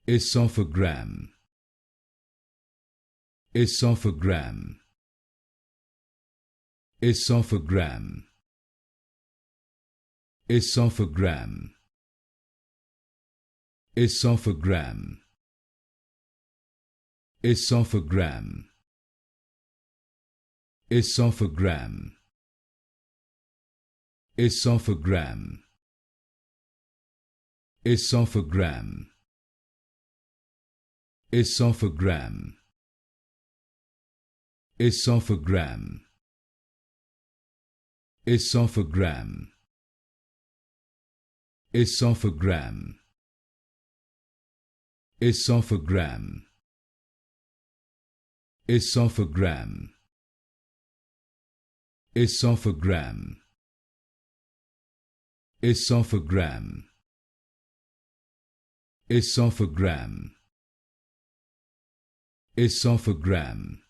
Esophagram. Esophagram. Esophagram. Esophagram. Esophagram. Esophagram. Esophagram. Esophagram. Esophagram. Esophagram. Esophagram. Esophagram. Esophagram. Esophagram. Esophagram. Esophagram. Esophagram. Esophagram. Esophagram.